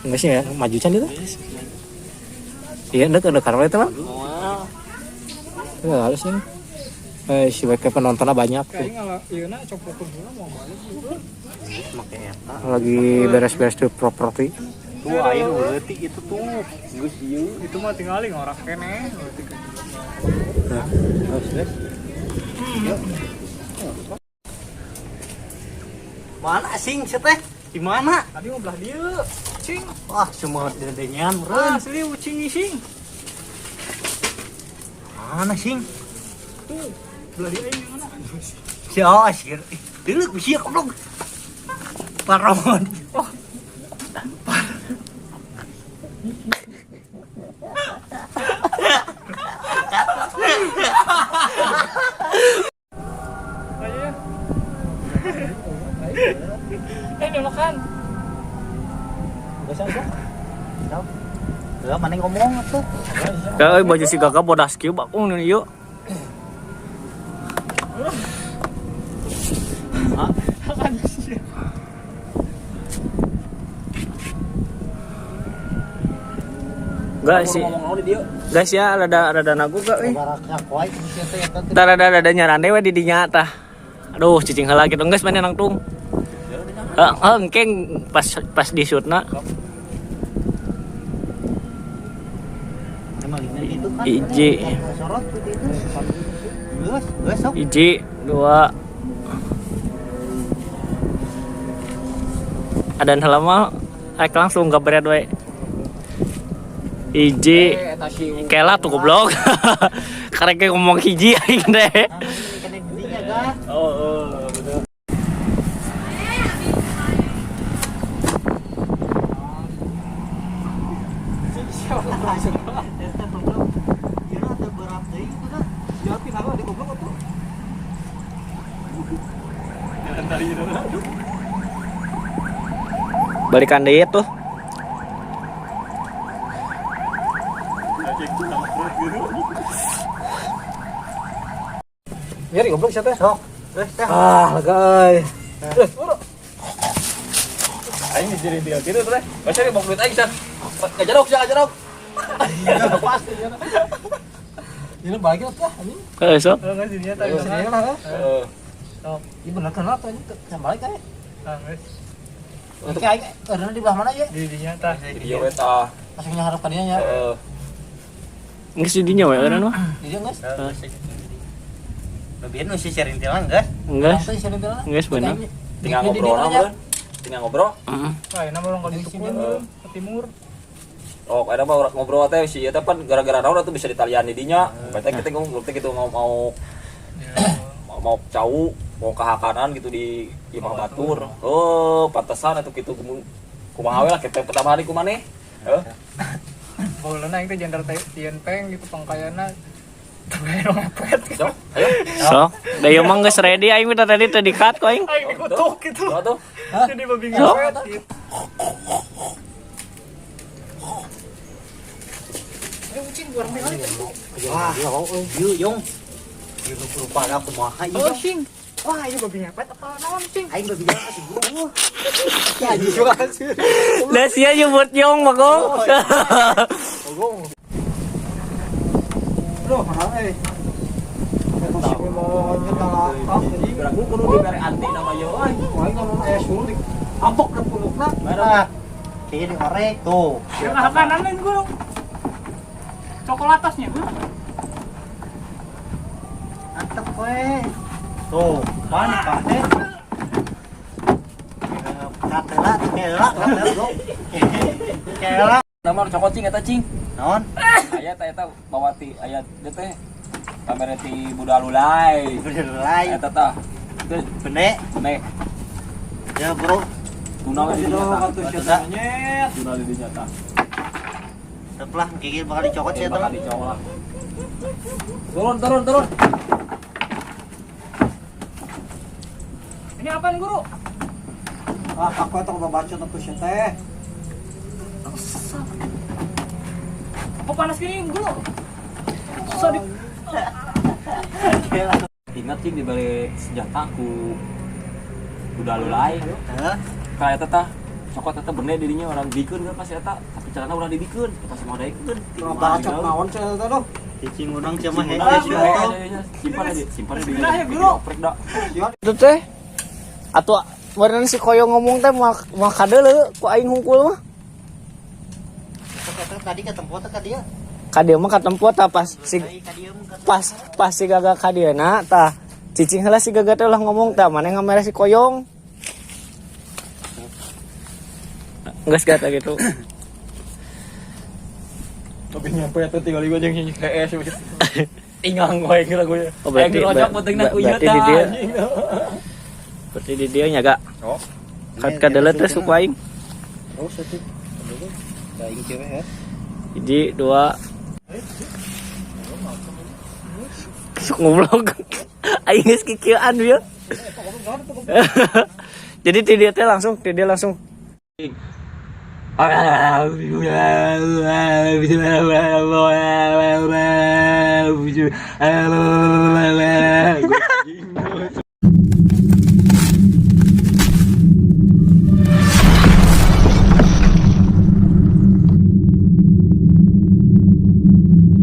Enggak sih ya, maju can itu. Iya, udah karena itu mah. Ya harusnya. Si WK penontonnya banyak tuh. Lagi beres-beres tuh properti. Tuh air leutik itu tuh. Geus ieu itu mah tinggalin ngorak keneh. Nah, harus. Mana sing teh? Di mana? Tadi mau belah dia, cing. Wah, semua dedengan Ah, meureun. asli ucing nih, sing. Mana sing? Tuh, belah dia ini mana? Sia, sir. Deuleuh ku sia goblok. Paron. Oh. Ini makan. Enggak mana ngomong atuh. Euy baju si Gaga bodas kieu bakung nih yuk. Guys ya rada nagu gak euy. Baraknya kuat sia teh eta. Tah rada nyarande we di dinya tah. Aduh cicing heula gitu geus mana nangtung. Engkeng pas di shootna. Emang itu kan. Iji. Sorot itu. Geus sok. Iji, dua. Adan heula mah aek langsung gabret we. Iji. Kela tuh goblok. Karek ngomong hiji aing deh. Oh, betul. Balikan deui tuh. Nyari goblok siapa ya? Sok. Lega euy. Aing dijeri dia gitu teh. Masa dia mau duit aing san. Gajarok. Pasti ya. Ini bagi apa anjing? Heuh sok. Enggak sih dia tadi. Sini lah. Heeh. Sok. Ieu bener kan apa ini? Balik aja. Ah, guys. Oke, aing ordernya di belah mana ya? Di dinya tah. Iya eta. Langsung nyaharap ka dinya nya. Heeh. Geus di dinya we eureun mah. Di dinya geus. Lebih nu si serintilan geus. Enggak. Langsung serintilan. Geus bener. Tinggal ngobrol aja. Tinggal ngobrol. Heeh. Wah, enak orang kalau ditukun ke timur. Oh, ada mah ngobrol teh si eta pan gara-gara naon atuh bisa ditalian di dinya. Berarti kita ngobrol teh gitu mau cau, mau kahakanan gitu di Imah Batur. Oh, pantesan atuh kitu kumaha we lah kita pertama hari kumaneh. Heuh. Baheulana aing teh jender tieun peng gitu pangkayana. Tapi nu ngepet. Sok, ayo. Sok. Da ieu mah geus ready aing minta tadi teu di-cut ku aing. Aing dikutuk gitu. Tuh. Jadi babi ngepet gitu. Kucing luar kali kan. Wah, yuk, Yung. Yuk, lupa ada kumaha ieu. Oh, sing. Wah, ini babi ngepet apa naon, sing? Aing babi jalan kasih guru. Ya, juga sih. Da sia nyebut Yong bagong. Bro, mana eh? Berangku kudu dibere anti nama yo euy. Aing ngomong aya suruh di ampok ke pulukna. Mana? Kiri korek tuh. Nah, kanan lain gua. Coklatasnya gua. Antep we. Tuh, mana Pak teh? Kela. Nama cokot cing eta cing. Naon? Aya eta bawati aya teh teh kamera ti Budalulai. Bener lain. Eta tah. Teu Benek. benek. Ya, Bro. Tuna di dinya. Nyet. Tuna di dinya tah. Setelah gigil bakal dicokot sih Bakal teman. dicokot. Turun. Ini apaan, Guru? Ah, aku itu baca tuh sih teh. Apa panas gini, Guru? Susah di... Ingat cing di balik senjata ku Budalulai. Heeh. Kayak eta tah Sokot eta bener dirinya orang dikeun kan pas eta, tapi carana ulah dibikeun, pas mau daekeun. Bacot naon saya eta doh. Cicing urang cuma Simpan hece simpan di oprek da. Itu teh atuh beneran si koyo ngomong teh mah kadeuleu ku aing hungkul mah. tadi ke tempat ka dia. Ka dieu mah katempo tah pas si pas si gaga ka dieuna tah cicing heula si gaga teh ulah ngomong tah maneh ngamere si koyong. Geus kata gitu. Tapi nyampe eta tinggal ieu jeung hiji KS tinggal gue kira gue. Oh, berarti berarti di dia. Berarti di dia nyaga. Oh. Kadeuleu teh suku aing. Oh, satu. Da ing cewek ya. 1 2 Sok ngoblok. Aing geus kikieuan ieu. Jadi ti dia teh langsung